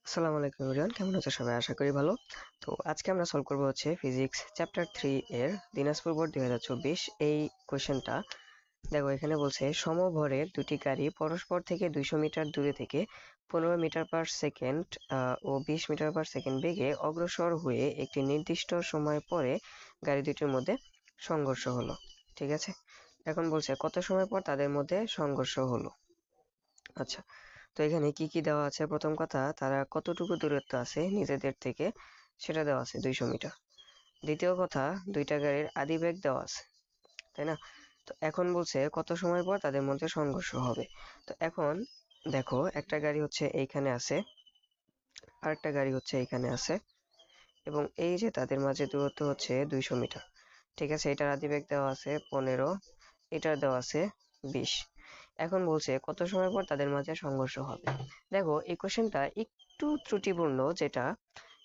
আসসালামু আলাইকুম এভরিওয়ান, কেমন আছো সবাই? আশা করি ভালো। তো আজকে আমরা সলভ করবো হচ্ছে ফিজিক্স চ্যাপ্টার 3 এর দিনাজপুর বোর্ড 2024 এই কোয়েশ্চেনটা। দেখো এখানে বলছে সমভরে দুটি গাড়ি পরস্পর থেকে 200 মিটার দূরে থেকে 15 মিটার পার সেকেন্ড ও 20 মিটার পার সেকেন্ড বেগে অগ্রসর হয়ে একটি নির্দিষ্ট সময় পরে গাড়ি দুটির মধ্যে সংঘর্ষ হলো। ঠিক আছে, এখন বলছে কত সময় পর তাদের মধ্যে সংঘর্ষ হলো। আচ্ছা, তো এখানে কি কি দেওয়া আছে? প্রথম কথা, তারা কতটুকু দূরত্ব আছে নিজেদের থেকে সেটা দেওয়া আছে 200 মিটার। দ্বিতীয় কথা, দুইটা গাড়ির আদিবেগ দেওয়া আছে, তাই না? তো এখন বলছে কত সময় পর তাদের মধ্যে সংঘর্ষ হবে। তো এখন দেখো, একটা গাড়ি হচ্ছে এইখানে আছে, আরেকটা গাড়ি হচ্ছে এইখানে আছে, এবং এই যে তাদের মাঝে দূরত্ব হচ্ছে 200 মিটার। ঠিক আছে, এটার আদিবেগ দেওয়া আছে 15, এটার দেওয়া আছে 20। এখন বলছে কত সময় পর তাদের মাঝে সংঘর্ষ হবে। দেখো এই কোশ্চেনটা একটু ত্রুটিপূর্ণ,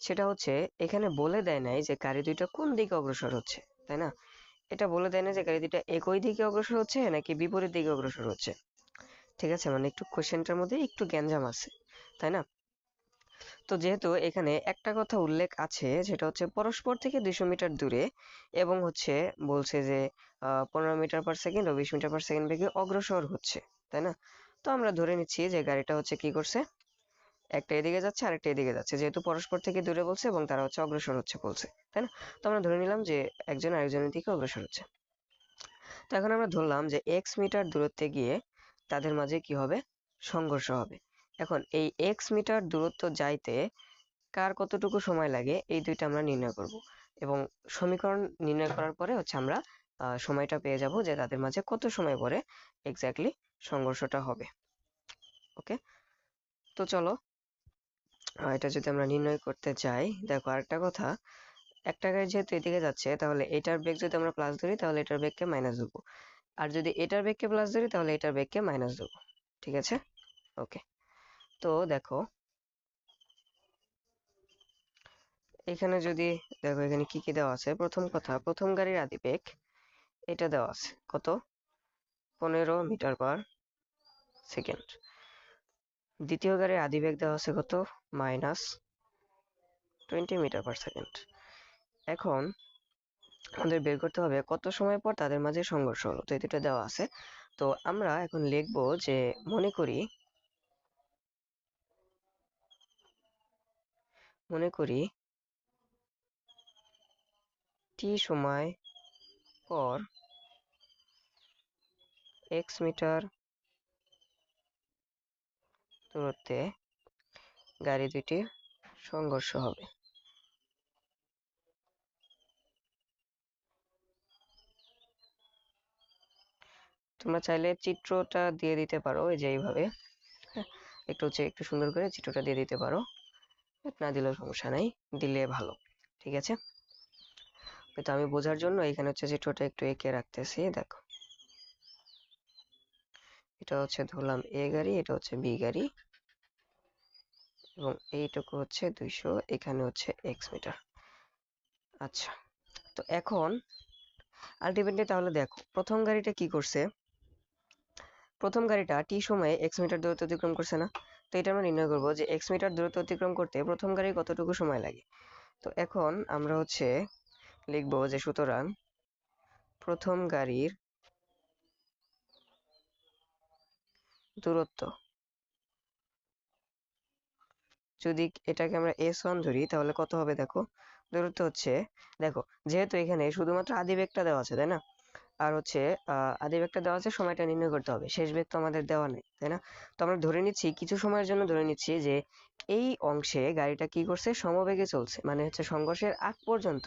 সেটা হচ্ছে এখানে বলে দেয় নাই যে গাড়ি দুইটা কোন দিকে অগ্রসর হচ্ছে, তাই না? এটা বলে দেয় না যে গাড়ি দুইটা একই দিকে অগ্রসর হচ্ছে নাকি বিপরীত দিকে অগ্রসর হচ্ছে। ঠিক আছে, মানে একটু কোশ্চেনটার মধ্যে একটু গ্যাঞ্জাম আছে, তাই না? তো যেহেতু এখানে একটা কথা উল্লেখ আছে, সেটা হচ্ছে পরস্পর থেকে 200 মিটার দূরে, এবং হচ্ছে বলছে যে 15 মিটার পার সেকেন্ড ও 20 মিটার পার সেকেন্ড বেগে অগ্রসর হচ্ছে, তাই না? তো আমরা ধরে নিচ্ছি যে গাড়িটা হচ্ছে কি করছে, একটা এদিকে যাচ্ছে আরেকটা এদিকে যাচ্ছে, যেহেতু পরস্পর থেকে দূরে বলছে এবং তারা হচ্ছে অগ্রসর হচ্ছে বলছে, তাই না? তো আমরা ধরে নিলাম যে একজন আরেকজনের দিকে অগ্রসর হচ্ছে। তো এখন আমরা ধরলাম যে এক্স মিটার দূরত্বে গিয়ে তাদের মাঝে কি হবে, সংঘর্ষ হবে। এখন এই এক্স মিটার দূরত্ব যাইতে কার কতটুকু সময় লাগে এই দুইটা আমরা নির্ণয় করব, এবং সমীকরণ নির্ণয় করার পরে হচ্ছে আমরা সময়টা পেয়ে যাব যে তাদের মাঝে কত সময় পরে এক্স্যাক্টলি সংঘর্ষটা হবে। ওকে, তো চলো এটা যদি আমরা নির্ণয় করতে চাই, দেখো আরেকটা কথা, একটা গাড়ি যেহেতু এদিকে যাচ্ছে তাহলে এটার বেগ যদি আমরা প্লাস ধরি তাহলে এটার বেগকে মাইনাস দেবো, আর যদি এটার বেগকে প্লাস ধরি তাহলে এটার বেগকে মাইনাস দেবো। ঠিক আছে, ওকে। তো দেখো এখানে যদি, দেখো এখানে কি কি দেওয়া আছে। প্রথম কথা, প্রথম গাড়ির আদিবেগ এটা দেওয়া আছে কত, 15 মিটার পার সেকেন্ড। দ্বিতীয় গাড়ির আদিবেগ দেওয়া আছে কত, -20 মিটার পার সেকেন্ড। এখন আমাদের বের করতে হবে কত সময় পর তাদের মাঝে সংঘর্ষ হলো। তো এই দুটো দেওয়া আছে, তো আমরা এখন লিখবো যে মনে করি টি সময় পর এক্স মিটার দূরত্বে গাড়ি দুটির সংঘর্ষ হবে। তোমরা চাইলে চিত্রটা দিয়ে দিতে পারো, এই যে এইভাবে, হ্যাঁ, একটু সুন্দর করে চিত্রটা দিয়ে দিতে পারো, না দিলেও সমস্যা নাই, দিলে ভালো। ঠিক আছে, তো আমি বোঝার জন্য এখানে হচ্ছে চিত্রটা একটু এঁকে রাখতেছি। দেখো এটা হচ্ছে ধরলাম এ গাড়ি, এটা হচ্ছে বি গাড়ি, এবং এইটুকু হচ্ছে 200, এখানে হচ্ছে এক্স মিটার। আচ্ছা, তো এখন আলটিমেটলি তাহলে দেখো প্রথম গাড়িটা কি করছে, প্রথম গাড়িটা টি সময়ে এক্স মিটার দূরত্ব অতিক্রম করছে না? তো এটা আমরা নির্ণয় করবো যে এক্স মিটার দূরত্ব অতিক্রম করতে প্রথম গাড়ির কতটুকু সময় লাগে। তো এখন আমরা হচ্ছে লিখবো যে সুতরাং প্রথম গাড়ির দূরত্ব, যদি এটাকে আমরা S1 ধরি তাহলে কত হবে দেখো, দূরত্ব হচ্ছে, দেখো যেহেতু এখানে শুধুমাত্র আদিবেগটা দেওয়া আছে, তাই না? আর হচ্ছে আদিবেগটা দেওয়া আছে, সময়টা নির্ণয় করতে হবে, শেষ বেগ তো আমাদের দেওয়া নেই, তাই না? তো আমরা ধরে নিচ্ছি, কিছু সময়ের জন্য ধরে নিচ্ছি যে এই অংশে গাড়িটা কি করছে, সমবেগে চলছে, মানে হচ্ছে সংঘর্ষের আগ পর্যন্ত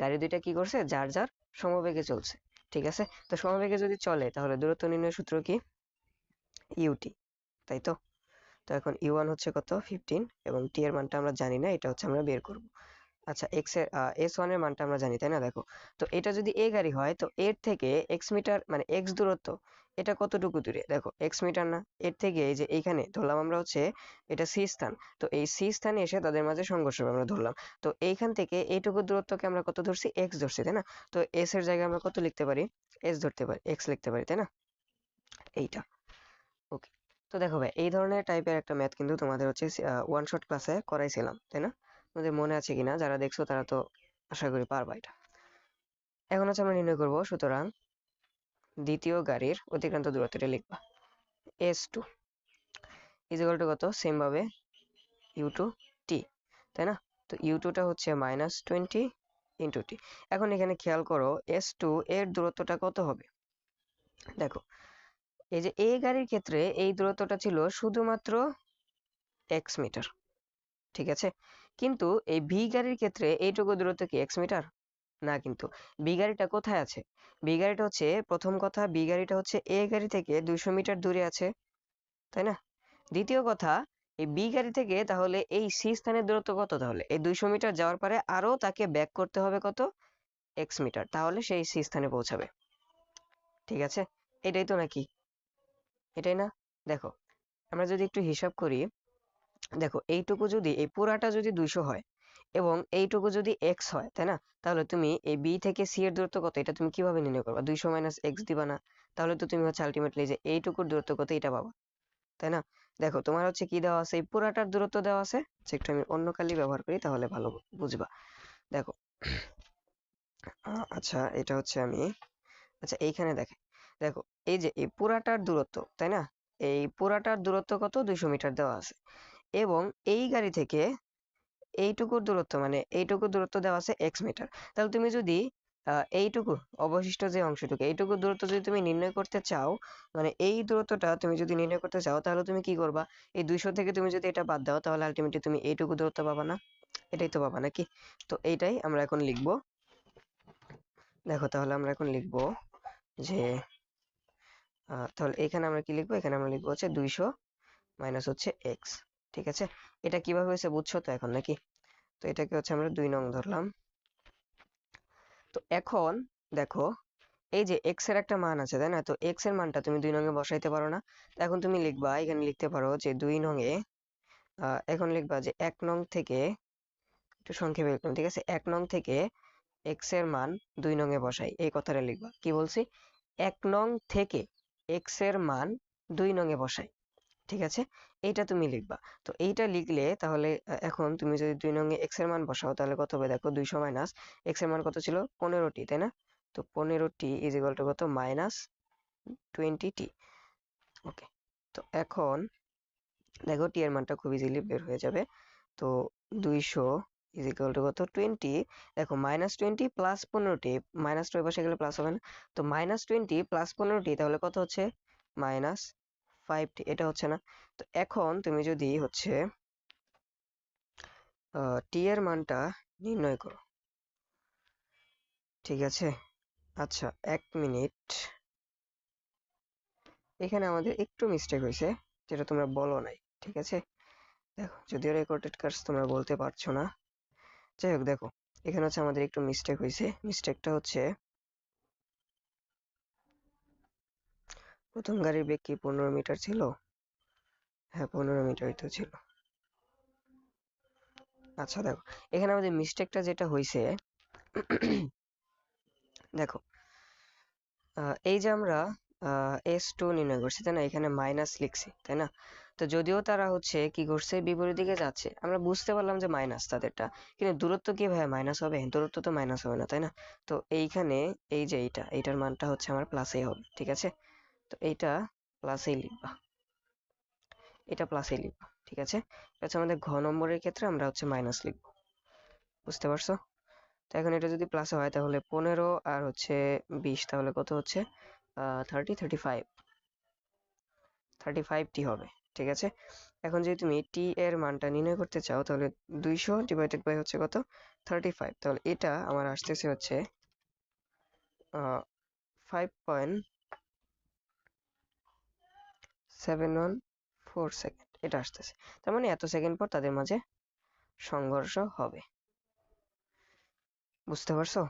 গাড়ি দুইটা কি করছে, যার যার সমবেগে চলছে। ঠিক আছে, তো সমবেগে যদি চলে তাহলে দূরত্ব নির্ণয় সূত্র কি, ইউটি, তাই তো? তো এখন ইউ1 হচ্ছে কত, 15, এবং টি এর মানটা আমরা জানি না, এটা হচ্ছে আমরা বের করব। আচ্ছা, এক্স এর S1 এর মানটা আমরা জানি, তাই না? দেখো, তো এটা যদি এ গাড়ি হয় তো এর থেকে এক্স মিটার মানে এক্স দূরত্ব, এটা কতটুকু দূরে, দেখো এক্স মিটার না, এর থেকে এই যে এইখানে ধরলাম আমরা হচ্ছে এটা সি স্থান, তো এই সি স্থানে এসে তাদের মাঝে সংঘর্ষ হবে আমরা ধরলাম। তো এইখান থেকে এইটুকু দূরত্বকে আমরা কত ধরছি, এক্স ধরছি, তাই না? তো এস এর জায়গায় আমরা কত লিখতে পারি, এস ধরতে পারি, এক্স লিখতে পারি, তাই না? এইটা, ওকে। তো দেখো ভাই, এই ধরনের টাইপের একটা ম্যাথ কিন্তু তোমাদের হচ্ছে ওয়ান শট ক্লাসে করাইছিলাম, তাই না? তোমাদের মনে আছে কিনা, যারা দেখছো তারা তো আশা করি পারবা এটা। এখন হচ্ছে আমরা নির্ণয় করব, সুতরাং দ্বিতীয় গাড়ির অতিক্রান্ত দূরত্বটা লিখবা s2 ইকুয়াল টু কত, সেম ভাবে u2t, তাই না? তো u2টা হচ্ছে -20 ইন্টু টি। এখন এখানে খেয়াল করো s2 এর দূরত্বটা কত হবে। দেখো, এই যে এ গাড়ির ক্ষেত্রে এই দূরত্বটা ছিল শুধুমাত্র x মিটার, ঠিক আছে? কিন্তু এই ভি গাড়ির ক্ষেত্রে এইটুকু দূরত্ব কি x মিটার না, কিন্তু বি গাড়িটা কোথায় আছে? বি গাড়িটা হচ্ছে, প্রথম কথা, বি গাড়িটা হচ্ছে এ গাড়ি থেকে 200 মিটার দূরে আছে, তাই না? দ্বিতীয় কথা, এই বি গাড়ি থেকে তাহলে এই সি স্থানের দূরত্ব কত? তাহলে এই 200 মিটার যাওয়ার পরে আরো তাকে ব্যাক করতে হবে কত, x মিটার, তাহলে সেই সি স্থানে পৌঁছাবে, ঠিক আছে? এটাই তো নাকি, এটাই না? দেখো, আমরা যদি একটু হিসাব করি, দেখো এইটুকু যদি, এই পুরাটা যদি 200 হয় এবং এইটুকু যদি x হয়, তাই না? তাহলে তুমি এই বি থেকে সি এর দূরত্ব কত, এটা তুমি কিভাবে নির্ণয় করবা? 200 মাইনাস x দিবা না? তাহলে তো তুমি হচ্ছে আলটিমেটলি যে এইটুকুর দূরত্ব কত এটা পাবা, তাই না? দেখো, তোমার হচ্ছে কি দেওয়া আছে, এই পুরাটার দূরত্ব দেওয়া আছে, একটু আমি অন্য কালি ব্যবহার করি তাহলে ভালো বুঝবা। দেখো, আচ্ছা এটা হচ্ছে আমি, আচ্ছা এইখানে দেখে, দেখো এই যে এই পুরাটার দূরত্ব, তাই না? এই পুরাটার দূরত্ব কত, 200 মিটার দেওয়া আছে, এবং এই গাড়ি থেকে এইটুকুর দূরত্ব, মানে এইটুকুর দূরত্ব দেওয়া আছে x মিটার। তাহলে তুমি যদি এইটুকু অবশিষ্ট যে অংশটুকু, এইটুকু দূরত্ব যদি তুমি নির্ণয় করতে চাও, মানে এই দূরত্বটা তুমি যদি নির্ণয় করতে চাও, তাহলে তুমি কি করবা? এই 200 থেকে তুমি যদি এটা বাদ দাও, তাহলে আলটিমেটলি তুমি এইটুকু দূরত্ব পাবা না? এটাই তো পাবা নাকি? তো এইটাই আমরা এখন লিখবো। দেখো, তাহলে আমরা এখন লিখবো যে তাহলে এখানে আমরা কি লিখবো, এখানে আমরা লিখবো হচ্ছে 200 মাইনাস হচ্ছে x, ঠিক আছে? এটা কিভাবে হয়েছে বুঝছো তো এখন নাকি? তো এটাকে হচ্ছে আমরা 2 নং ধরলাম। তো এখন দেখো, এই যে x এর একটা মান আছে, তাই না? তো x এর মানটা তুমি 2 নং এ বসাইতে পারো না? তো এখন তুমি লিখবা, এখানে লিখতে পারো যে 2 নং এ, এখন লিখবা যে 1 নং থেকে, একটু সংক্ষেপে লিখলাম, ঠিক আছে? 1 নং থেকে x এর মান 2 নং এ বসাই, এই কথাটা লিখবা। কি বলছি? 1 নং থেকে x এর মান 2 নং এ বসাই, ঠিক আছে? এইটা তুমি লিখবা। তো এইটা লিখলে তাহলে এখন তুমি যদি 2 নং এ x এর মান বসাও, তাহলে কত হবে? দেখো, 200 মাইনাস x এর মান কত ছিল, 15t, তাই না? তো 15t ইজ ইকুয়াল টু কত, -20t। ওকে, তো এখন দেখো টি এর মানটা খুব ইজিলি বের হয়ে যাবে। তো 200 ইজ ইকুয়াল টু কত, 20। দেখো, -20 প্লাস 15t, মাইনাস টু বসে গেলে প্লাস হবে না? তো -20 প্লাস 15t তাহলে কত হচ্ছে, -5t। এটা হচ্ছে না? তো এখন তুমি যদি হচ্ছে টি এর মানটা নির্ণয় করো, ঠিক আছে? আচ্ছা, 1 মিনিট, এখানে আমাদের একটু মিস্টেক হয়েছে, যেটা তোমরা বলো নাই, ঠিক আছে? দেখো, যদিও রেকর্ডেড কাজ তোমরা বলতে পারছো না, যাই হোক, দেখো এখানে হচ্ছে আমাদের একটু মিস্টেক হয়েছে। মিস্টেকটা হচ্ছে, প্রথম গাড়ির বেগ কি 15 মিটার ছিল? হ্যাঁ, 15 মিটারই তো ছিল। আচ্ছা দেখো, এখানে আমাদের মিস্টেকটা যেটা হয়েছে, দেখো এই যে আমরা S2 নির্ণয় করছি, তাই না? এখানে মাইনাস লিখছি, তাই না? তো যদিও তারা হচ্ছে কি করছে, বিপরীত দিকে যাচ্ছে, আমরা বুঝতে পারলাম যে মাইনাস তাদেরটা, কিন্তু দূরত্ব কি ভাই মাইনাস হবে? দূরত্ব তো মাইনাস হবে না, তাই না? তো এইখানে এই যে এইটার মানটা হচ্ছে আমার প্লাসেই হবে, ঠিক আছে? তো এইটা প্লাসেই লিখবা, এটা প্লাসেই লিখবা, ঠিক আছে? এটা হচ্ছে আমাদের ঘ নম্বরের ক্ষেত্রে আমরা হচ্ছে মাইনাস লিখবো, বুঝতে পারছো? তো এখন এটা যদি প্লাসে হয় তাহলে 15 আর হচ্ছে 20, তাহলে কত হচ্ছে, 35 টি হবে, ঠিক আছে? এখন যদি তুমি টি এর মানটা নির্ণয় করতে চাও, তাহলে 200 ডিভাইডেড বাই হচ্ছে কত, 35, তাহলে এটা আমার আসতেছে হচ্ছে 5.714 সেকেন্ড, এটা আসতেছে। তার মানে এত সেকেন্ড পর তাদের মাঝে সংঘর্ষ হবে, বুঝতে পারছো?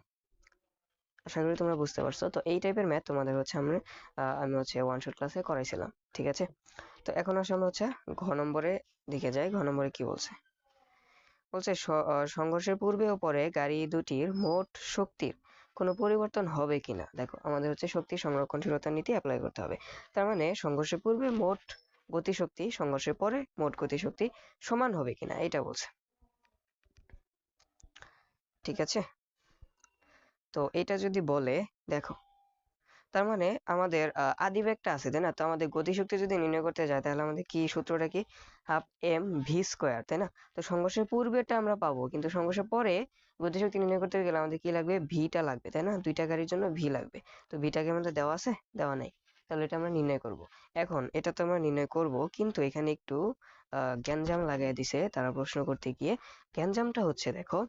আশা করি তোমরা বুঝতে পারছো। তো এই টাইপের ম্যাথ তোমাদের হচ্ছে আমি হচ্ছে ওয়ান শট ক্লাসে করাইছিলাম, ঠিক আছে? তো এখন আসলে আমরা হচ্ছে ঘ নম্বরে দিকে যাই। ঘ নম্বরে কি বলছে? বলছে সংঘর্ষের পূর্বে ও পরে গাড়ি দুটির মোট শক্তির কোনো পরিবর্তন হবে কিনা। দেখো, আমাদের হচ্ছে শক্তি সংরক্ষণশীলতার নীতি অ্যাপ্লাই করতে হবে। তার মানে সংঘর্ষের পূর্বে মোট গতিশক্তি সংঘর্ষের পরে মোট গতিশক্তি সমান হবে কিনা এটা বলছে। ঠিক আছে, তো এটা যদি বলে দেখো, তার মানে আমাদের আদি বেগটা আছে তাই না, তো আমাদের গতিশক্তি যদি নির্ণয় করতে যায় তাহলে আমাদের কি সূত্রটা কি, হাফ এম ভি স্কোয়ার, তাই না? তো সংঘর্ষের পূর্বেটা আমরা পাবো, কিন্তু সংঘর্ষের পরে গতিশক্তি নির্ণয় করতে গেলে আমাদের কি লাগবে, ভিটা লাগবে, তাই না? দুইটা গাড়ির জন্য ভি লাগবে। তো ভিটাকে আমাদের দেওয়া আছে, দেওয়া নাই, তাহলে এটা আমরা নির্ণয় করব। এখন এটা তো আমরা নির্ণয় করব, কিন্তু এখানে একটু গ্যাঞ্জাম লাগাই দিছে তারা প্রশ্ন করতে গিয়ে। গ্যাঞ্জামটা হচ্ছে দেখো,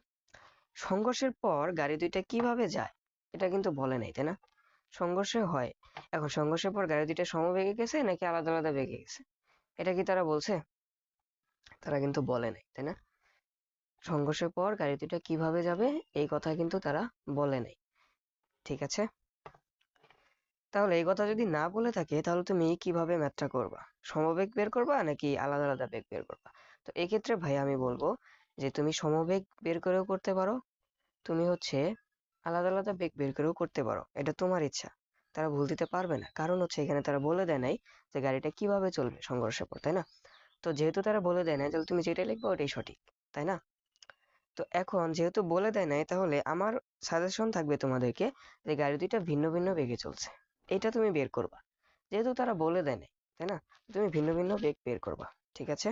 সংঘর্ষের পর গাড়ি দুইটা কিভাবে যায় এটা কিন্তু বলে নাই, তাই না? সংঘর্ষে হয়, এখন সংঘর্ষের পর গাড়ি দুইটা সমবেগে গেছে নাকি আলাদা আলাদা বেগে গেছে, এটা কি তারা বলছে? তারা কিন্তু বলে নাই, তাই না? সংঘর্ষের পর গাড়ি দুইটা কিভাবে যাবে এই কথা কিন্তু তারা বলে নাই। ঠিক আছে, তাহলে এই কথা যদি না বলে থাকে তাহলে তুমি কিভাবে ম্যাথটা করবা, সমবেগ বের করবা নাকি আলাদা আলাদা বেগ বের করবা? তো এই ক্ষেত্রে ভাই আমি বলবো যে তুমি সমবেগ বের করেও করতে পারো, তুমি হচ্ছে আলাদা আলাদা বেগ বের করেও করতে পারো, এটা তোমার ইচ্ছা। তারা ভুল দিতে পারবে না, কারণ হচ্ছে এখানে তারা বলে দেয় নাই যে গাড়িটা কিভাবে চলবে সংঘর্ষের পর, তাই না? তো যেহেতু তারা বলে দেয় নাই তাহলে তুমি যেটা লিখবে ওটাই সঠিক, তাই না? তো এখন যেহেতু বলে দেয় নাই তাহলে আমার সাজেশন থাকবে তোমাদেরকে যে গাড়ি দুইটা ভিন্ন ভিন্ন বেগে চলছে, এটা তুমি বের করবা। যেহেতু তারা বলে দেয় নাই, তাই না, তুমি ভিন্ন ভিন্ন বেগ বের করবা। ঠিক আছে,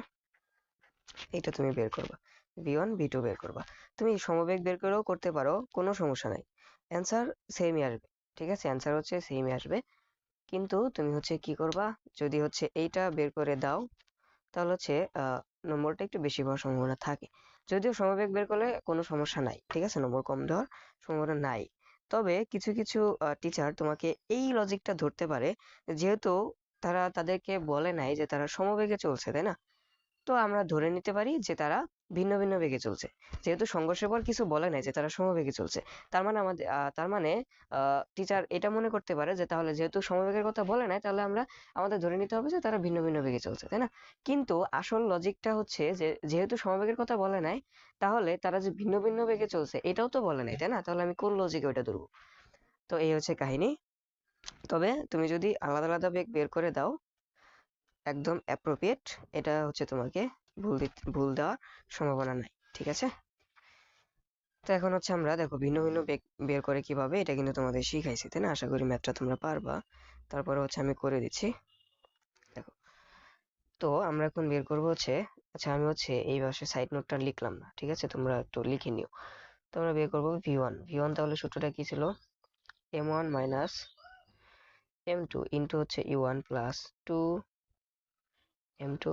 এটা তুমি বের করবা, V1 V2 বের করবা। তুমি সমবেগ বের করেও করতে পারো, কোনো সমস্যা নাই, অ্যান্সার সেমই আসবে। ঠিক আছে, অ্যান্সার হচ্ছে সেমই আসবে, কিন্তু তুমি হচ্ছে কি করবা, যদি হচ্ছে এইটা বের করে দাও তাহলে হচ্ছে নম্বরটা একটু বেশি পাওয়ার সম্ভাবনা থাকে। যদিও সমবেগ বের করলে কোনো সমস্যা নাই, ঠিক আছে, নম্বর কম দেওয়ার সম্ভাবনা নাই। তবে কিছু কিছু টিচার তোমাকে এই লজিকটা ধরতে পারে, যেহেতু তারা তাদেরকে বলে নাই যে তারা সমবেগে চলছে, তাই না? তো আমরা ধরে নিতে পারি যে তারা ভিন্ন ভিন্ন বেগে চলছে, যেহেতু সংঘর্ষের পর কিছু বলে নাই যে তারা সমবেগে চলছে। তার মানে আমাদের তার মানে টিচার এটা মনে করতে পারে যে তাহলে যেহেতু সমবেগের কথা বলে নাই তাহলে আমাদের ধরে নিতে হবে যে তারা ভিন্ন ভিন্ন বেগে চলছে, তাই না? কিন্তু আসল লজিকটা হচ্ছে যে যেহেতু সমবেগের কথা বলে নাই তাহলে তারা যে ভিন্ন ভিন্ন বেগে চলছে এটাও তো বলে নাই, তাই না? তাহলে আমি কোন লজিকে ওইটা ধরবো? তো এই হচ্ছে কাহিনী। তবে তুমি যদি আলাদা আলাদা বেগ বের করে দাও একদম অ্যাপ্রোপ্রিয়েট, এটা হচ্ছে তোমাকে ভুল দেওয়ার সম্ভাবনা নাই। ঠিক আছে, তো এখন হচ্ছে আমরা দেখো ভিন্ন ভিন্ন বেগ বের করে কিভাবে, এটা কিন্তু তোমাদের শিখাইছি, তাই না? আশা করি ম্যাথটা তোমরা পারবা। তারপরে হচ্ছে আমি করে দিচ্ছি, দেখো। তো আমরা এখন বের করবো হচ্ছে, আচ্ছা আমি হচ্ছে এই পাশে সাইড নোটটা লিখলাম না, ঠিক আছে, তোমরা একটু লিখে নিও। তো আমরা বের করবো V1, তাহলে সূত্রটা কি ছিল, M1 মাইনাস M2 ইন্টু হচ্ছে U1 প্লাস 2 M2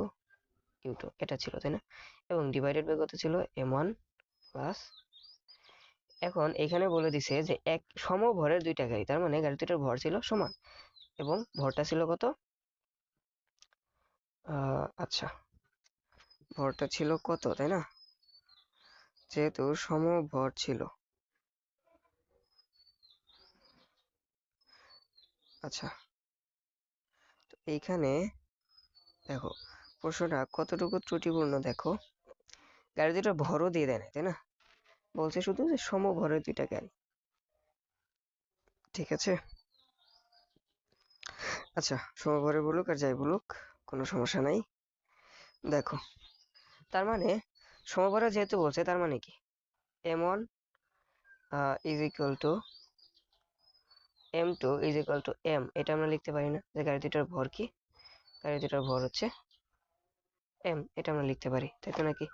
U2, এটা ছিল, তাই না? এবং ডিভাইডেড বাই কত ছিল, M1 প্লাস, এখন এখানে বলে দিছে যে এক সমভরের দুইটা গাড়ি, তার মানে গাড়ি দুইটার ভর ছিল সমান, এবং ভরটা ছিল কত, আচ্ছা ভরটা ছিল কত, তাই না? যেহেতু সমভর ছিল, আচ্ছা, তো এইখানে দেখো প্রশ্নটা কতটুকু ত্রুটিপূর্ণ, দেখো গাড়ি দুইটার ভরও দিয়ে দেয় না, তাই না? বলছে শুধু যে সমভরের দুইটা গাড়ি। ঠিক আছে, আচ্ছা সমভরে বলুক আর যাই বলুক কোনো সমস্যা নাই। দেখো তার মানে সমভরে যেহেতু বলছে তার মানে কি, M1 is equal to M2 is equal to M, এটা আমরা লিখতে পারি না যে গাড়ি দুটার ভর কি, গাড়ি দুটার ভর হচ্ছে M, এটা আমরা লিখতে পারি, তাই তো নাকি?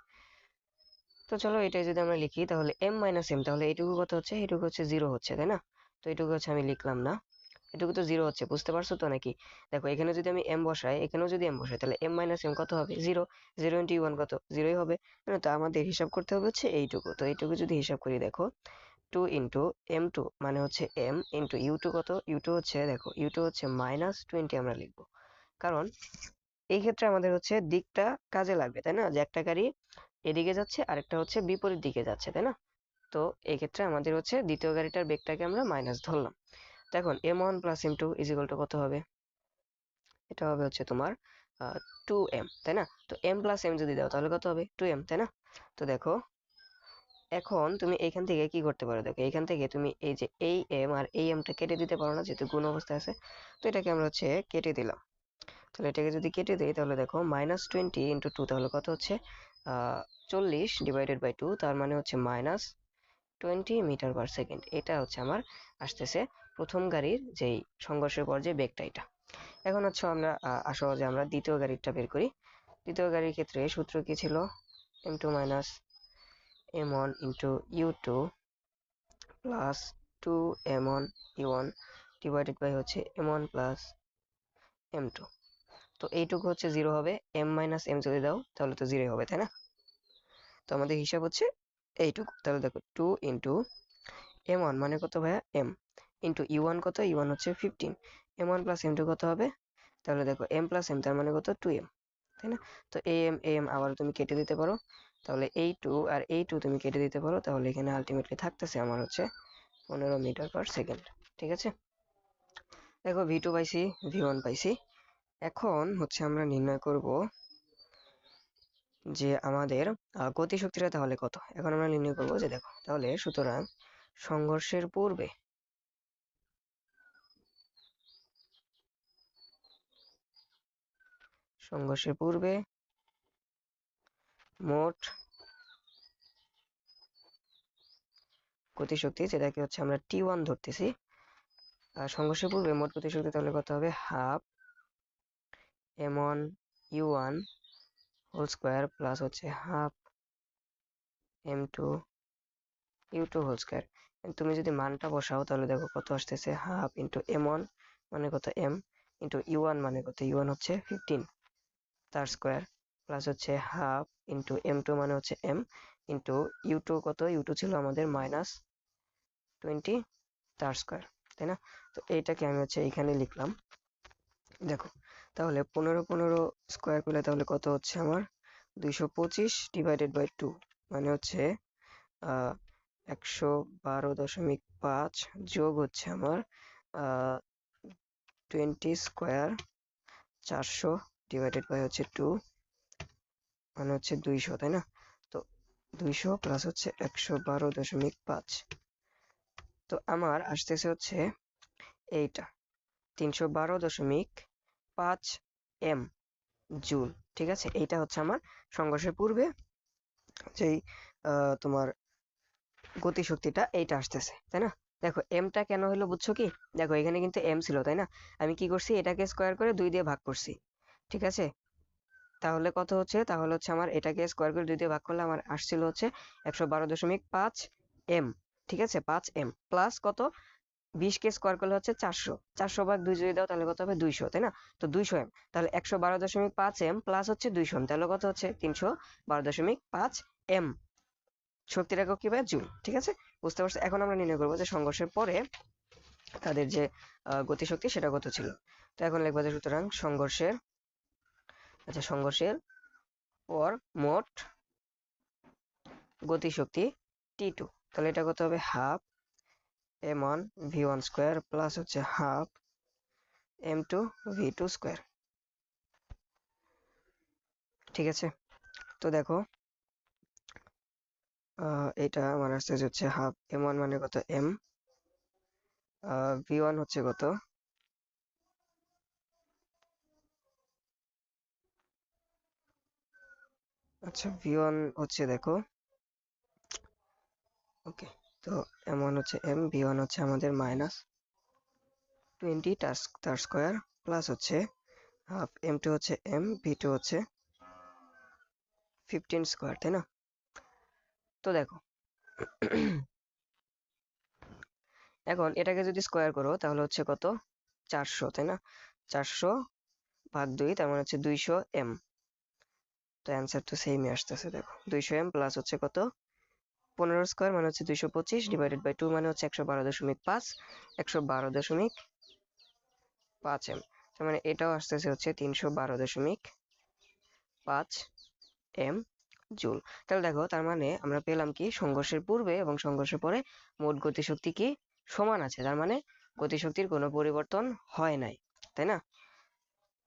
তো চলো এটাই যদি আমরা লিখি তাহলে M মাইনাস M, তাহলে এইটুকু কত হচ্ছে, এইটুকু হচ্ছে জিরো হচ্ছে, তাই না? তো এইটুকু হচ্ছে আমি লিখলাম না, এটুকু তো জিরো হচ্ছে, বুঝতে পারছো তো নাকি? দেখো এখানে যদি আমি M বসাই, এখানেও যদি M বসাই, তাহলে M মাইনাস M কত হবে, জিরো। জিরো ইন্টু U1 কত, জিরোই হবে, তাই না? তো আমাদের হিসাব করতে হবে হচ্ছে এইটুকু, তো এইটুকু যদি হিসাব করি দেখো 2 ইন্টু M2 মানে হচ্ছে M ইন্টু U2 কত, U2 হচ্ছে দেখো U2 হচ্ছে -20 আমরা লিখবো, কারণ এই ক্ষেত্রে আমাদের হচ্ছে দিকটা কাজে লাগবে, তাই না? যে একটা গাড়ি এদিকে যাচ্ছে আরেকটা হচ্ছে বিপরীত দিকে যাচ্ছে, তাই না? তো এই ক্ষেত্রে আমাদের হচ্ছে দ্বিতীয় গাড়িটার বেগটাকে আমরা মাইনাস ধরলাম। তো এখন M1 plus M2 is equal to কত হবে, এটা হবে হচ্ছে তোমার 2M, তাই না? তো M প্লাস M যদি দাও তাহলে কত হবে, 2M, তাই না? তো দেখো এখন তুমি এখান থেকে কি করতে পারো, দেখো এখান থেকে তুমি এই যে এই M আর এই M টা কেটে দিতে পারো না, যেহেতু গুণ অবস্থায় আছে। তো এটাকে আমরা হচ্ছে কেটে দিলাম, তাহলে এটাকে যদি কেটে দেই তাহলে দেখো -20 ইন্টু 2 তাহলে কত হচ্ছে 40 ডিভাইডেড বাই 2, তার মানে হচ্ছে -20 মিটার পার সেকেন্ড। এটা হচ্ছে আমার আসতেছে প্রথম গাড়ির যেই সংঘর্ষের পর যে বেগটা এটা। এখন হচ্ছে আমরা আসো যে আমরা দ্বিতীয় গাড়িটা বের করি। দ্বিতীয় গাড়ির ক্ষেত্রে সূত্র কি ছিল, m2 minus m1 into u2 plus 2m1 u1 divided by হচ্ছে m1 প্লাস m2। তো এইটুকু হচ্ছে 0 হবে, m মাইনাস m যদি দাও তাহলে তো 0 হবে, তাই না? তো আমাদের হিসাব হচ্ছে এইটুকু। তাহলে দেখো 2 ইন্টু m1 মানে কত ভাইয়া, m ইন্টু u1 কত, u1 হচ্ছে 15, m1 প্লাস m2 কত হবে, তাহলে দেখো m প্লাস m তার মানে কত 2m, তাই না? তো am আবার তুমি কেটে দিতে পারো, তাহলে এই 2 আর এই 2 তুমি কেটে দিতে পারো, তাহলে এখানে আলটিমেটলি থাকতেছে আমার হচ্ছে 15 মিটার পার সেকেন্ড। ঠিক আছে, দেখো v2 পাইছি, v1 পাইছি। এখন হচ্ছে আমরা নির্ণয় করব যে আমাদের গতিশক্তিটা তাহলে কত। এখন আমরা নির্ণয় করব যে দেখো তাহলে সুতরাং সংঘর্ষের পূর্বে মোট গতিশক্তি, যেটাকে হচ্ছে আমরা T1 ধরতেছি, সংঘর্ষের পূর্বে মোট গতিশক্তি তাহলে কত হবে, half m1 u1 whole square plus হচ্ছে half m2 u2 whole square. তুমি যদি মানটা বসাও তাহলে দেখো কত আসতেছে, হাফ ইন্টু m1 মানে কত m ইন্টু u1 মানে কত, u1 হচ্ছে 15 তার স্কয়ার প্লাস হচ্ছে হাফ ইন্টু m2 মানে হচ্ছে m ইন্টু u2 কত, u2 ছিল আমাদের -20 তার স্কয়ার, তাই না? তো এইটাকে আমি হচ্ছে এখানে লিখলাম। দেখো তাহলে 15 স্কয়ার করলে তাহলে কত হচ্ছে আমার 225 ডিভাইডেড বাই 2 মানে হচ্ছে 112.5 যোগ হচ্ছে আমার 20 স্কয়ার 400 ডিভাইডেড বাই হচ্ছে 2 মানে হচ্ছে 200, তাই না? তো 200 প্লাস হচ্ছে 112.5, তো আমার আসতেছে হচ্ছে এইটা 312.5 m জুল। ঠিক আছে, এইটা হচ্ছে আমার সংঘর্ষের পূর্বে যেই তোমার গতিশক্তিটা এইটা আসতেছে, তাই না? দেখো এমটা কেন হলো বুঝছো কি, দেখো এখানে কিন্তু এম ছিল, তাই না? আমি কি করছি, এটাকে স্কোয়ার করে 2 দিয়ে ভাগ করছি। ঠিক আছে, তাহলে কত হচ্ছে, তাহলে হচ্ছে আমার এটাকে স্কোয়ার করে 2 দিয়ে ভাগ করলে আমার আসছিল হচ্ছে 112.5 m। ঠিক আছে, 5 m প্লাস কত, 20 কে স্কোয়ার করলে হচ্ছে 400, 400 ভাগ 2 যদি দাও তাহলে কত হবে 200, তাই না? তো 200 m, তাহলে 112.5 m প্লাস হচ্ছে 200 m তাহলে কত হচ্ছে 312.5 m। শক্তির একক কি ভাই, জুল। ঠিক আছে, বুঝতে পারছো? এখন আমরা নির্ণয় করবো যে সংঘর্ষের পরে তাদের যে গতিশক্তি সেটা কত ছিল। তো এখন লিখবো যে সুতরাং সংঘর্ষের পর মোট গতিশক্তি T2, তাহলে এটা কত হবে, half m1 v1 square plus হচ্ছে হাফ m2 v2 স্কয়ার। ঠিক আছে, তো দেখো এটা আমার আসছে হচ্ছে হাফ m1 মানে কত m, v1 হচ্ছে কত, আচ্ছা v1 হচ্ছে দেখো, ওকে, তো m1 হচ্ছে m, v1 হচ্ছে আমাদের -20 তার স্কয়ার প্লাস হচ্ছে হাফ m2 হচ্ছে m, v2 হচ্ছে 15 স্কয়ার, তাই না? তো দেখো এখন এটাকে যদি স্কয়ার করো তাহলে হচ্ছে কত, 400, তাই না? 400 ভাগ 2 তার মানে হচ্ছে 200 m। তো অ্যান্সার তো সেমই আসতেছে, দেখো 200 m প্লাস হচ্ছে কত, 15 স্কয়ার মানে হচ্ছে 225 ডিভাইডেড বাই 2 মানে হচ্ছে 112.5, 112.5 m, তার মানে এটাও আসতেছে হচ্ছে 312.5 m জুল। তাহলে দেখো তার মানে আমরা পেলাম কি, সংঘর্ষের পূর্বে এবং সংঘর্ষের পরে মোট গতিশক্তি কি সমান আছে, তার মানে গতিশক্তির কোনো পরিবর্তন হয় নাই, তাই না?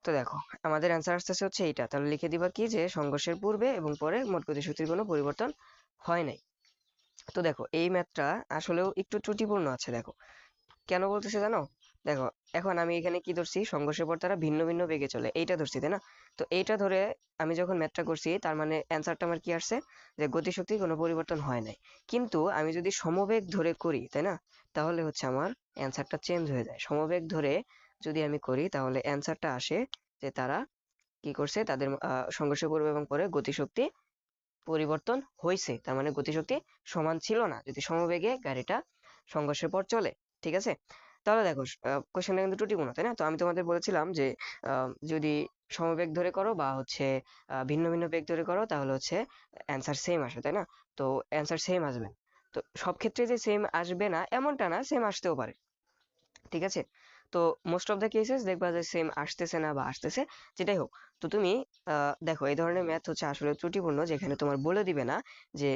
তো দেখো আমাদের অ্যান্সার আসতেছে হচ্ছে এইটা, তাহলে লিখে দিবা কি যে সংঘর্ষের পূর্বে এবং পরে মোট গতিশক্তির কোনো পরিবর্তন হয় নাই। তো দেখো এই ম্যাথটা আসলেও একটু ত্রুটিপূর্ণ আছে, দেখো কেন বলতেছে জানো, দেখো, এখন আমি এখানে কি ধরছি, সংঘর্ষের পর তারা ভিন্ন ভিন্ন বেগে চলে, এইটা ধরছি তাই না? তো এইটা ধরে আমি যখন ম্যাথটা করছি, তার মানে অ্যান্সারটা আমার কি আসছে, যে গতিশক্তির কোনো পরিবর্তন হয় নাই। কিন্তু আমি যদি সমবেগ ধরে করি তাই না, তাহলে হচ্ছে আমার অ্যান্সারটা চেঞ্জ হয়ে যায়। সমবেগ ধরে যদি আমি করি তাহলে অ্যান্সারটা আসে যে তারা কি করছে, তাদের সংঘর্ষের পূর্বে এবং পরে গতিশক্তি পরিবর্তন হয়েছে, তার মানে গতিশক্তি সমান ছিল না যদি সমবেগে গাড়িটা সংঘর্ষের পর চলে। ঠিক আছে, তাহলে দেখো কোশ্চেনটা কিন্তু ত্রুটিপূর্ণ তাই না? তো আমি তোমাদের বলেছিলাম যে যদি সমবেগ ধরে করো বা হচ্ছে ভিন্ন ভিন্ন বেগ ধরে করো তাহলে হচ্ছে অ্যান্সার সেম আসে তাই না? তো অ্যান্সার সেম আসবে। তো সব ক্ষেত্রে যে সেম আসবে না এমনটা না, সেম আসতেও পারে। ঠিক আছে, তো মোস্ট অফ দ্য কেসেস দেখবা যে সেম আসতেছে না বা আসতেছে, যেটাই হোক। তো তুমি দেখো, এই ধরনের ম্যাথ হচ্ছে আসলে ত্রুটিপূর্ণ, যেখানে তোমার বলে দিবে না যে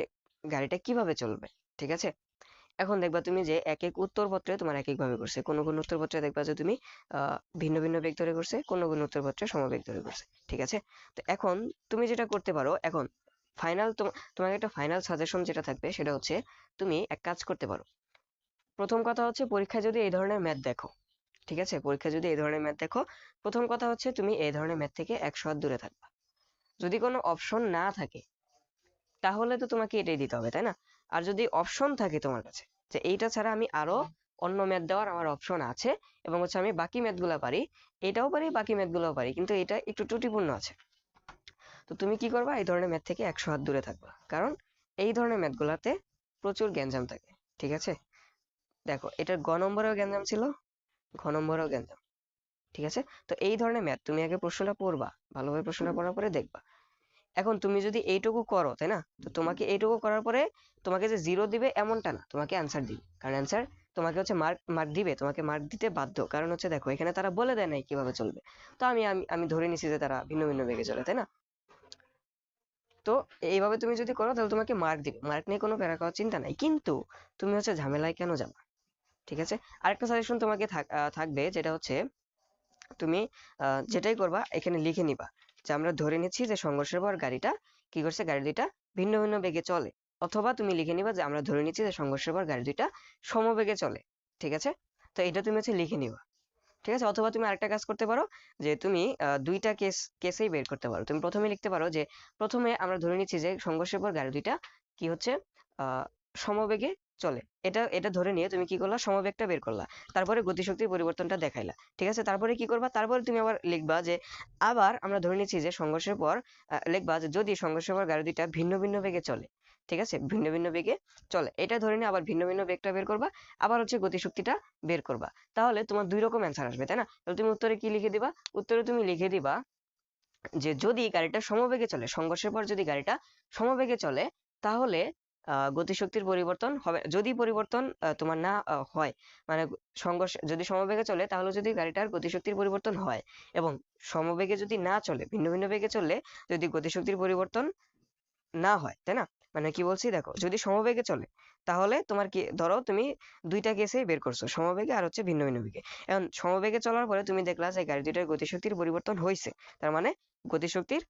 গাড়িটা কিভাবে চলবে। ঠিক আছে, এখন দেখবা তুমি যে এক এক উত্তরপত্রে তোমার এক এক ভাবে করছে, কোন কোন উত্তরপত্রে দেখবা যে তুমি ভিন্ন ভিন্ন বেগ ধরে করছে, কোন কোন উত্তরপত্রে সমবেগ ধরে করছে। ঠিক আছে, তো এখন তুমি যেটা করতে পারো, এখন ফাইনাল তোমাকে একটা ফাইনাল সাজেশন যেটা থাকবে সেটা হচ্ছে তুমি এক কাজ করতে পারো। প্রথম কথা হচ্ছে, পরীক্ষায় যদি এই ধরনের ম্যাথ দেখো, ঠিক আছে, পরীক্ষায় যদি এই ধরনের ম্যাথ দেখো, প্রথম কথা হচ্ছে তুমি এই ধরনের ম্যাথ থেকে 100 হাত দূরে থাকবা। যদি কোনো অপশন না থাকে তাহলে তো তোমাকে এটাই দিতে হবে তাই না? আর যদি অপশন থাকে তোমার কাছে যে এইটা ছাড়া আমি আরো অন্য ম্যাথ দেওয়ার আমার অপশন আছে, এবং হচ্ছে আমি বাকি ম্যাথগুলো পারি, এটাও পারি বাকি ম্যাথগুলোও পারি, কিন্তু এটা একটু ত্রুটিপূর্ণ আছে, তো তুমি কি করবা, এই ধরনের ম্যাথ থেকে 100 হাত দূরে থাকবা। কারণ এই ধরনের ম্যাথগুলাতে প্রচুর গ্যাঞ্জাম থাকে। ঠিক আছে, দেখো এটার গ নম্বরেও গ্যাঞ্জাম ছিল, ঘ নম্বরেও গ্যাঞ্জাম। ঠিক আছে, তো এই ধরনের ম্যাথ তুমি আগে প্রশ্নটা পড়বা, ভালোভাবে প্রশ্নটা পড়ার পরে দেখবা। এখন তুমি যদি এইটুকু করো তাই না, তো তোমাকে এইটুকু করার পরে তোমাকে যে জিরো দিবে এমনটা না, তোমাকে অ্যান্সার দিবে। কারণ অ্যান্সার তোমাকে হচ্ছে মার্ক মার্ক দিবে, তোমাকে মার্ক দিতে বাধ্য। কারণ হচ্ছে দেখো, এখানে তারা বলে দেয় নাই কিভাবে চলবে, তো আমি আমি আমি ধরে নিছি যে তারা ভিন্ন ভিন্ন বেগে চলে তাই না? তো এইভাবে তুমি যদি করো তাহলে তোমাকে মার্ক দিবে, মার্ক নিয়ে কোনো প্যারা করার চিন্তা নাই। কিন্তু তুমি হচ্ছে ঝামেলায় কেন যাবা? ঠিক আছে, আরেকটা সাজেশন তোমাকে থাকবে, যেটা হচ্ছে তুমি যেটাই করবা এখানে লিখে নিবা যে আমরা ধরে নিচ্ছি যে সংঘর্ষের পর গাড়িটা কি করছে, গাড়ি দুইটা ভিন্ন ভিন্ন বেগে চলে। অথবা তুমি লিখে নিবা যে আমরা ধরে নিচ্ছি যে সংঘর্ষের পর গাড়ি দুইটা সমবেগে চলে। ঠিক আছে, তো এটা তুমি হচ্ছে লিখে নিবা। ঠিক আছে, অথবা তুমি আরেকটা কাজ করতে পারো, যে তুমি দুইটা কেসেই বের করতে পারো। তুমি প্রথমে লিখতে পারো যে প্রথমে আমরা ধরে নিচ্ছি যে সংঘর্ষের পর গাড়ি দুইটা কি হচ্ছে, আহ সমবেগে চলে। এটা এটা ধরে নিয়ে তুমি কি করলা, সমবেগটা বের করলা, তারপরে গতিশক্তির পরিবর্তনটা দেখাইলা। ঠিক আছে, তারপরে কি করবা, তারপরে তুমি আবার লিখবা যে আবার আমরা ধরে নিচ্ছি যে সংঘর্ষের পর লিখবা যে যদি সংঘর্ষের পর গাড়ি দুইটা ভিন্ন ভিন্ন বেগে চলে। ঠিক আছে, ভিন্ন ভিন্ন বেগে চলে, এটা ধরে নিয়ে আবার ভিন্ন ভিন্ন বেগটা বের করবা, আবার হচ্ছে গতিশক্তিটা বের করবা। তাহলে তোমার দুই রকম অ্যান্সার আসবে তাই না? তাহলে তুমি উত্তরে কি লিখে দিবা, উত্তরে তুমি লিখে দিবা যে যদি গাড়িটা সমবেগে চলে, সংঘর্ষের পর যদি গাড়িটা সমবেগে চলে, তাহলে গতিশক্তির পরিবর্তন হবে। যদি পরিবর্তন তোমার না হয়, মানে সংঘর্ষ যদি সমবেগে চলে, তাহলে যদি গাড়িটার গতিশক্তির পরিবর্তন হয়, এবং সমবেগে যদি না চলে, ভিন্ন ভিন্ন বেগে চললে যদি গতিশক্তির পরিবর্তন না হয় তাই না? মানে কি বলছি দেখো, যদি সমবেগে চলে তাহলে তোমার কি, ধরো তুমি দুইটা কেসেই বের করছো, সমবেগে আর হচ্ছে ভিন্ন ভিন্ন বেগে। এখন সমবেগে চলার পরে তুমি দেখলা যে গাড়ি দুইটার গতিশক্তির পরিবর্তন হয়েছে, তার মানে গতিশক্তির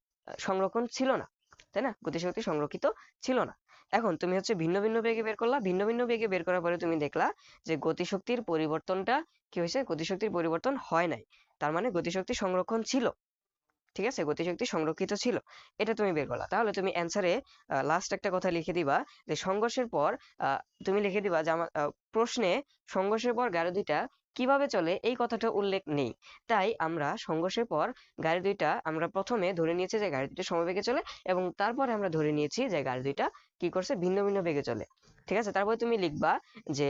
সংরক্ষণ ছিল না তাই না, গতিশক্তি সংরক্ষিত ছিল না। এখন তুমি হচ্ছে ভিন্ন ভিন্ন বেগে বের করলা, ভিন্ন ভিন্ন বেগে বের করার পরে তুমি দেখলা যে গতিশক্তির পরিবর্তনটা কি হয়েছে, গতিশক্তির পরিবর্তন হয় নাই, তার মানে গতিশক্তি সংরক্ষণ ছিল। ঠিক আছে, গতিশক্তি সংরক্ষিত ছিল, এটা তুমি বের করলা। তাহলে তুমি অ্যান্সারে লাস্ট একটা কথা লিখে দিবা যে সংঘর্ষের পর তুমি লিখে দিবা যে আমার প্রশ্নে সংঘর্ষের পর গাড়ি দুইটা কিভাবে চলে এই কথাটা উল্লেখ নেই, তাই আমরা সংঘর্ষের পর গাড়ি দুইটা আমরা প্রথমে ধরে নিয়েছি যে গাড়ি দুইটা সমবেগে চলে, এবং তারপরে আমরা ধরে নিয়েছি যে গাড়ি দুইটা কি করছে, ভিন্ন ভিন্ন বেগে চলে। ঠিক আছে, তারপরে তুমি লিখবা যে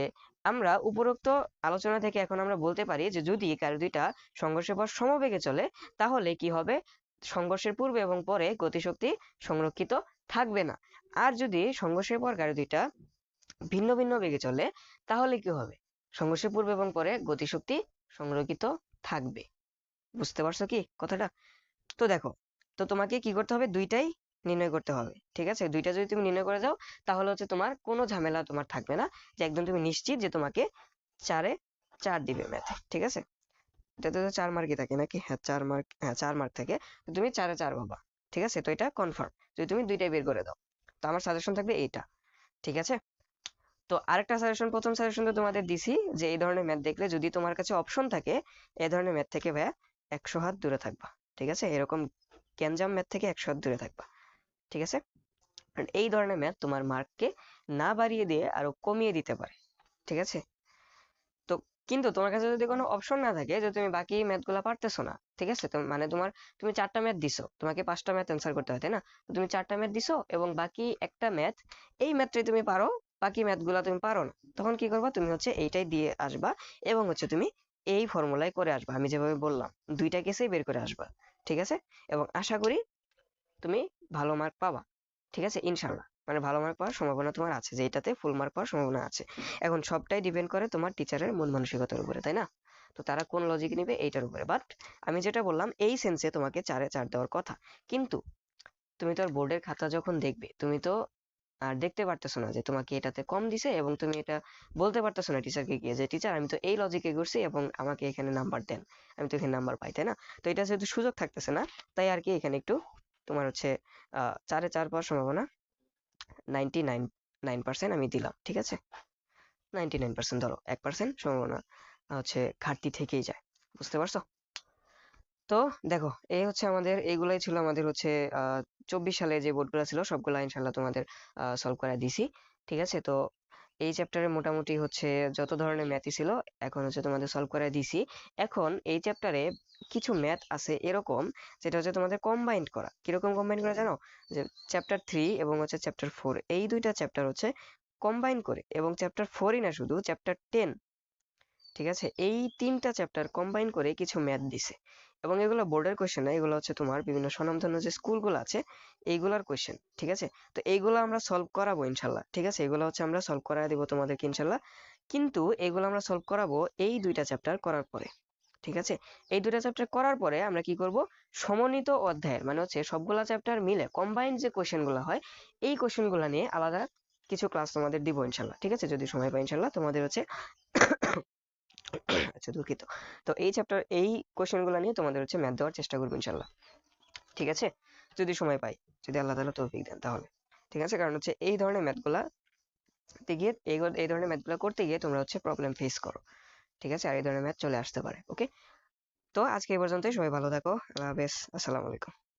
আমরা উপরোক্ত আলোচনা থেকে এখন আমরা বলতে পারি যে যদি গাড়ি দুইটা সংঘর্ষের পর সমবেগে চলে, তাহলে কি হবে, সংঘর্ষের পূর্বে এবং পরে গতিশক্তি সংরক্ষিত থাকবে না। আর যদি সংঘর্ষের পর গাড়ি দুইটা ভিন্ন ভিন্ন বেগে চলে, তাহলে কি হবে, সংঘর্ষের পূর্বে এবং পরে গতিশক্তি সংরক্ষিত থাকবে। বুঝতে পারছো কি কথাটা? তো দেখো, তো তোমাকে কি করতে হবে, দুইটাই নির্ণয় করতে হবে। ঠিক আছে, দুইটা যদি তুমি নির্ণয় করে যাও, তাহলে হচ্ছে তোমার কোনো ঝামেলা তোমার থাকবে না, যে একদম তুমি নিশ্চিত যে তোমাকে 4-এ 4 দিবে ম্যাথে। ঠিক আছে, এটাতে তো 4 মার্কই থাকে নাকি? হ্যাঁ 4 মার্ক, হ্যাঁ 4 মার্ক থাকে, তো তুমি 4-এ 4 পাবা। ঠিক আছে, তো এটা কনফার্ম যদি তুমি দুইটাই বের করে দাও। তো আমার সাজেশন থাকবে এইটা। ঠিক আছে, তো আরেকটা সাজেশন, প্রথম সাজেশন তো তোমাদের দিছি যে এই ধরনের ম্যাথ দেখলে যদি তোমার কাছে অপশন থাকে এই ধরনের ম্যাথ থেকে ভাইয়া 100 হাত দূরে থাকবা। ঠিক আছে, এরকম গ্যাঞ্জাম ম্যাথ থেকে 100 হাত দূরে থাকবা। ঠিক আছে, কারণ এই ধরনের ম্যাথ তোমার মার্ককে না বাড়িয়ে দিয়ে আরো কমিয়ে দিতে পারে। ঠিক আছে, তো কিন্তু তোমার কাছে যদি কোনো অপশন না থাকে যে তুমি বাকি ম্যাথ গুলা পারতেছো না, ঠিক আছে, তো মানে তুমি 4টা ম্যাথ দিছো, তোমাকে 5টা ম্যাথ অ্যান্সার করতে হয় তাই না, তো তুমি 4টা ম্যাথ দিছো এবং বাকি একটা ম্যাথ, এই ম্যাথটাই তুমি পারো, বাকি ম্যাথ গুলা তুমি পারো না, তখন কি করবা, তুমি হচ্ছে এইটাই দিয়ে আসবা এবং হচ্ছে তুমি এই ফর্মুলায় করে আসবা, আমি যেভাবে বললাম দুইটা কেসেই বের করে আসবা। ঠিক আছে, এবং আশা করি তুমি ভালো মার্ক পাবা। ঠিক আছে, ইনশাল্লাহ, মানে ভালো মার্ক পাওয়ার সম্ভাবনা তোমার আছে, যে এটাতে ফুল মার্ক পাওয়ার সম্ভাবনা আছে। এখন সবটাই ডিপেন্ড করে তোমার টিচারের মন মানসিকতার উপরে, তাই না, তো তারা কোন লজিক নিবে এইটার উপরে। বাট আমি যেটা বললাম এই সেন্সে তোমাকে 4-এ 4 দেওয়ার কথা, কিন্তু তুমি তো আর বোর্ডের খাতা যখন দেখবে তুমি তো আর দেখতে পারতেছো না যে তোমাকে এটাতে কম দিছে এবং তুমি এটা বলতে পারতেছো না টিচারকে গিয়ে যে টিচার আমি তো এই লজিকে করছি এবং আমাকে এখানে নাম্বার দেন, আমি তো এখানে নাম্বার পাই, তাই না, তো এটা যেহেতু সুযোগ থাকতেছে না, তাই আর কি এখানে একটু তোমার হচ্ছে 4-এ 4 পাওয়ার সম্ভাবনা 99% আমি দিলাম। ঠিক আছে, 99% ধরো, 1% সম্ভাবনা হচ্ছে ঘাটতি থেকেই যায়। বুঝতে পারছো? তো দেখো, এই হচ্ছে আমাদের, এইগুলাই ছিল আমাদের হচ্ছে 24 সালে যে বোর্ডগুলো ছিল সবগুলা ইনশাল্লাহ তোমাদের সলভ করে দিছি। ঠিক আছে, তো এই চ্যাপ্টারে মোটামুটি হচ্ছে যত ধরনের ম্যাথই ছিল এখন হচ্ছে তোমাদের সলভ করে দিছি। এখন এই চ্যাপ্টারে কিছু ম্যাথ আছে এরকম যেটা হচ্ছে তোমাদের কম্বাইন্ড করা। কিরকম কম্বাইন করা জানো, যে চ্যাপ্টার 3 এবং হচ্ছে চ্যাপ্টার 4, এই দুইটা চ্যাপ্টার হচ্ছে কম্বাইন করে, এবং চ্যাপ্টার 4ই না, শুধু চ্যাপ্টার 10, ঠিক আছে, এই 3টা চ্যাপ্টার কম্বাইন করে কিছু ম্যাথ দিছে। এবং এগুলো বোর্ডের কোশ্চেন না, এগুলো হচ্ছে তোমার বিভিন্ন স্বনামধন্য যে স্কুলগুলো আছে এইগুলার কোশ্চেন। ঠিক আছে, তো এইগুলো আমরা সলভ করাবো ইনশাল্লাহ। ঠিক আছে, এগুলো হচ্ছে আমরা সলভ করায় দিব তোমাদেরকে ইনশাল্লাহ, কিন্তু এগুলো আমরা সলভ করাবো এই দুইটা চ্যাপ্টার করার পরে। ঠিক আছে, এই দুইটা চ্যাপ্টার করার পরে আমরা কি করব, সমন্বিত অধ্যায়ের মানে হচ্ছে সবগুলা চ্যাপ্টার মিলে কম্বাইন্ড যে কোশ্চেন গুলো হয় এই কোশ্চেন গুলা নিয়ে আলাদা কিছু ক্লাস তোমাদের দিব ইনশাল্লাহ। ঠিক আছে, যদি সময় পাই ইনশাল্লাহ তোমাদের হচ্ছে আচ্ছা দুঃখিত, তো এই চ্যাপ্টার এই কোশ্চেন গুলো নিয়ে তোমাদের হচ্ছে ম্যাথ দেওয়ার চেষ্টা করবো ইনশাল্লাহ। ঠিক আছে, যদি সময় পাই, যদি আল্লাহ তাআলা তৌফিক দেন তাহলে। ঠিক আছে, কারণ হচ্ছে এই ধরনের ম্যাথ গুলা গিয়ে এই ধরনের ম্যাথ গুলা করতে গিয়ে তোমরা হচ্ছে প্রবলেম ফেস করো। ঠিক আছে, আর এই ধরনের ম্যাথ চলে আসতে পারে। ওকে, তো আজকে এই পর্যন্তই, সবাই ভালো থাকো, আল্লাহ হাফেজ, আসসালামু আলাইকুম।